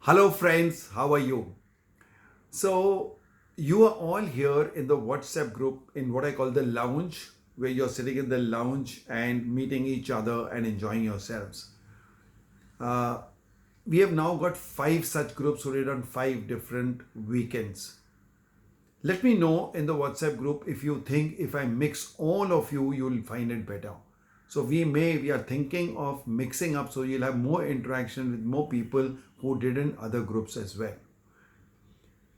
Hello, friends, how are you? So, you are all here in the WhatsApp group in what I call the lounge, where you're sitting in the lounge and meeting each other and enjoying yourselves. Uh, we have now got five such groups who did on five different weekends. Let me know in the WhatsApp group if you think if I mix all of you, you'll find it better. So we are thinking of mixing up so you'll have more interaction with more people who did in other groups as well.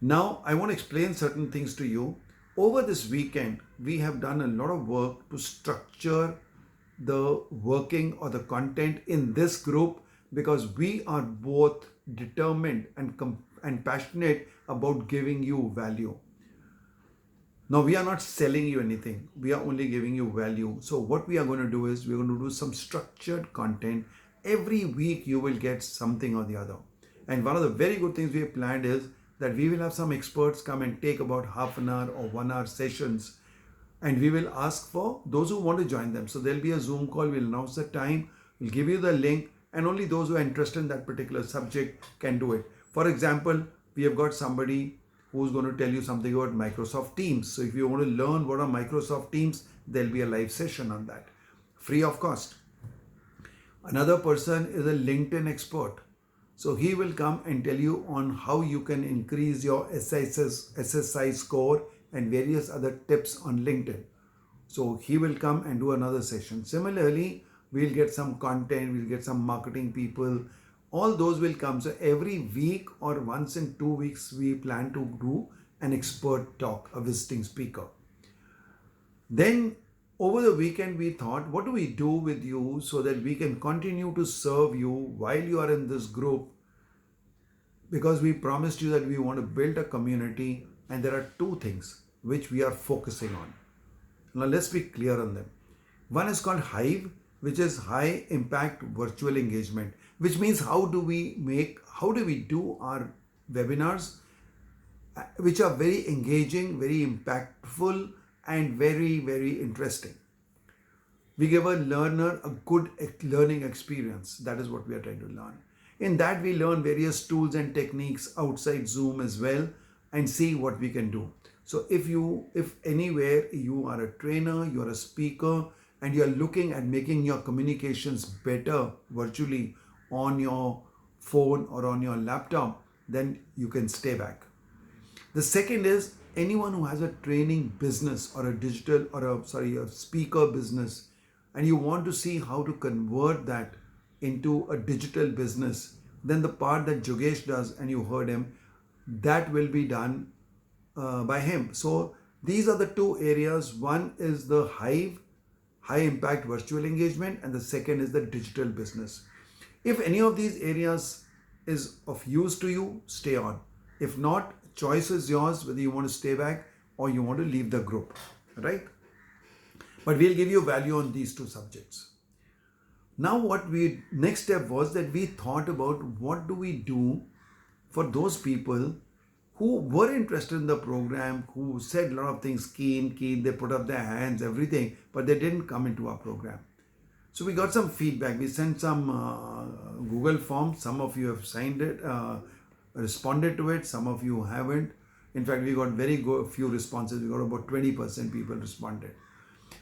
Now, I want to explain certain things to you. Over this weekend, we have done a lot of work to structure the working or the content in this group because we are both determined and passionate about giving you value. Now, we are not selling you anything, we are only giving you value. So, what we are going to do is we're going to do some structured content. Every week, you will get something or the other. And one of the very good things we have planned is that we will have some experts come and take about half an hour or 1 hour sessions, and we will ask for those who want to join them. So, there'll be a Zoom call, we'll announce the time, we'll give you the link, and only those who are interested in that particular subject can do it. For example, we have got somebody who's going to tell you something about Microsoft Teams. So if you want to learn what are Microsoft Teams, there'll be a live session on that, free of cost. Another person is a LinkedIn expert. So he will come and tell you on how you can increase your SSI score and various other tips on LinkedIn. So he will come and do another session. Similarly, we'll get some content, we'll get some marketing people, all those will come. So every week or once in 2 weeks, we plan to do an expert talk, a visiting speaker. Then over the weekend, we thought, what do we do with you so that we can continue to serve you while you are in this group? Because we promised you that we want to build a community, and there are two things which we are focusing on. Now let's be clear on them. One is called Hive, which is high impact virtual engagement, which means how do we do our webinars which are very engaging, very impactful, and very, very interesting. We give a learner a good learning experience. That is what we are trying to learn. In that, we learn various tools and techniques outside Zoom as well and see what we can do. So if anywhere you are a trainer, you are a speaker, and you are looking at making your communications better virtually on your phone or on your laptop, then you can stay back. The second is anyone who has a training business or a speaker business, and you want to see how to convert that into a digital business, then the part that Jogesh does, and you heard him, that will be done by him. So these are the two areas. One is the Hive, high impact virtual engagement, and the second is the digital business. If any of these areas is of use to you, stay on. If not, choice is yours whether you want to stay back or you want to leave the group, right? But we'll give you value on these two subjects. Now next step was that we thought about what do we do for those people who were interested in the program, who said a lot of things, keen, they put up their hands, everything, but they didn't come into our program. So we got some feedback. We sent some Google forms. Some of you have signed it, responded to it. Some of you haven't. In fact, we got very few responses. We got about 20% people responded.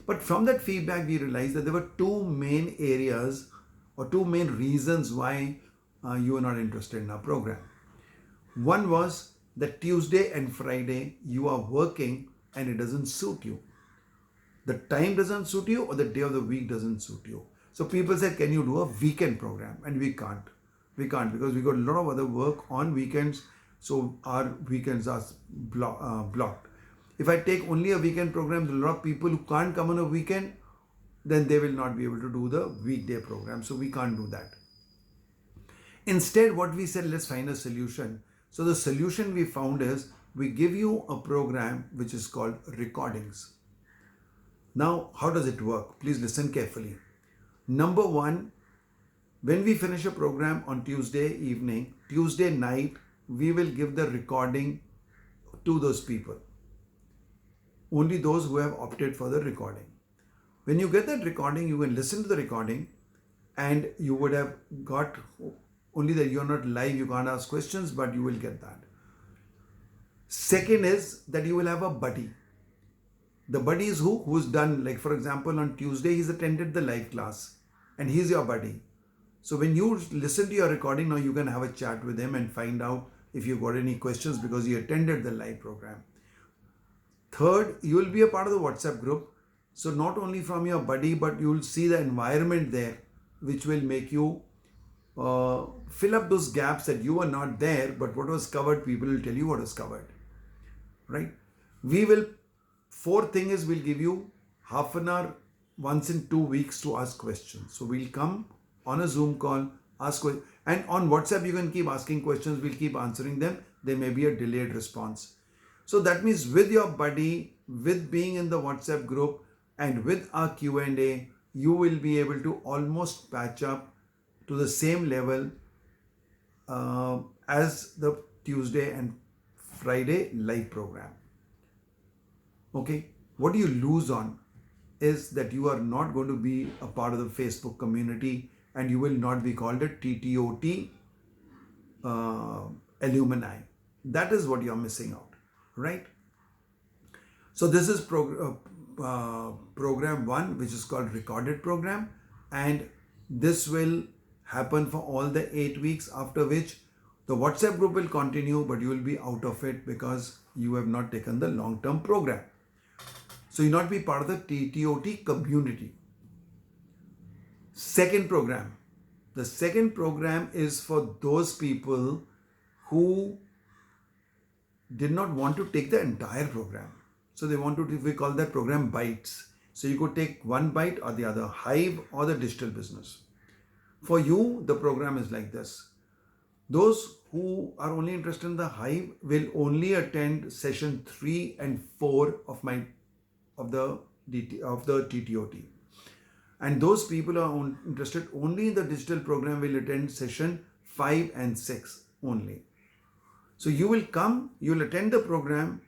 But from that feedback, we realized that there were two main areas or two main reasons why you are not interested in our program. One was that Tuesday and Friday you are working and it doesn't suit you. The time doesn't suit you or the day of the week doesn't suit you. So people said, can you do a weekend program? And we can't. We can't because we got a lot of other work on weekends. So our weekends are blocked. If I take only a weekend program, there are a lot of people who can't come on a weekend, then they will not be able to do the weekday program. So we can't do that. Instead, what we said, let's find a solution. So the solution we found is we give you a program which is called recordings. Now, how does it work? Please listen carefully. Number one, when we finish a program on Tuesday evening, Tuesday night, we will give the recording to those people. Only those who have opted for the recording. When you get that recording, you can listen to the recording and you would have got only that you're not live, you can't ask questions, but you will get that. Second is that you will have a buddy. The buddy is who's done, like for example, on Tuesday, he's attended the live class and he's your buddy. So when you listen to your recording, now you can have a chat with him and find out if you've got any questions because you attended the live program. Third, you will be a part of the WhatsApp group. So not only from your buddy, but you will see the environment there, which will make you fill up those gaps that you were not there, but what was covered, people will tell you what was covered, right? Fourth thing is we'll give you half an hour once in 2 weeks to ask questions. So we'll come on a Zoom call, ask questions, and on WhatsApp you can keep asking questions, we'll keep answering them. There may be a delayed response. So that means with your buddy, with being in the WhatsApp group and with our Q&A, you will be able to almost patch up to the same level as the Tuesday and Friday live program. Okay, what you lose on is that you are not going to be a part of the Facebook community and you will not be called a TTOT alumni. That is what you're missing out, right? So this is program 1, which is called recorded program, and this will happen for all the 8 weeks, after which the WhatsApp group will continue, but you will be out of it because you have not taken the long-term program. So you not be part of the TTOT community. Second program. The second program is for those people who did not want to take the entire program. So they want to, we call that program bites. So you could take one bite or the other, Hive or the digital business. For you, the program is like this. Those who are only interested in the Hive will only attend session 3 and 4 of the TTOT. And those people who are interested only in the digital program will attend session 5 and 6 only. So you will come, you will attend the program,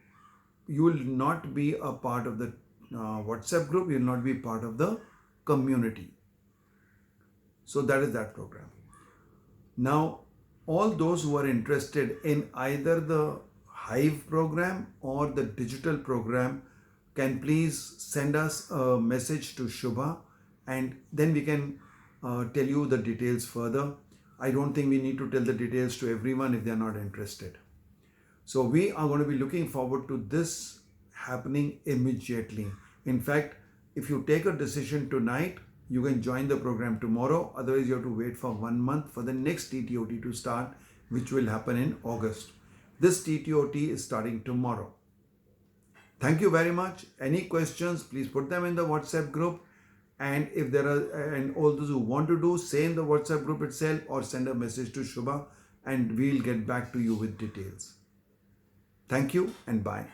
you will not be a part of the WhatsApp group, you will not be part of the community. So that is that program. Now, all those who are interested in either the Hive program or the digital program can please send us a message to Shubha, and then we can tell you the details further. I don't think we need to tell the details to everyone if they are not interested. So we are going to be looking forward to this happening immediately. In fact, if you take a decision tonight, you can join the program tomorrow. Otherwise, you have to wait for 1 month for the next TTOT to start, which will happen in August. This TTOT is starting tomorrow. Thank you very much. Any questions, please put them in the WhatsApp group. And if there are, and all those who want to do, say in the WhatsApp group itself or send a message to Shubha and we'll get back to you with details. Thank you and bye.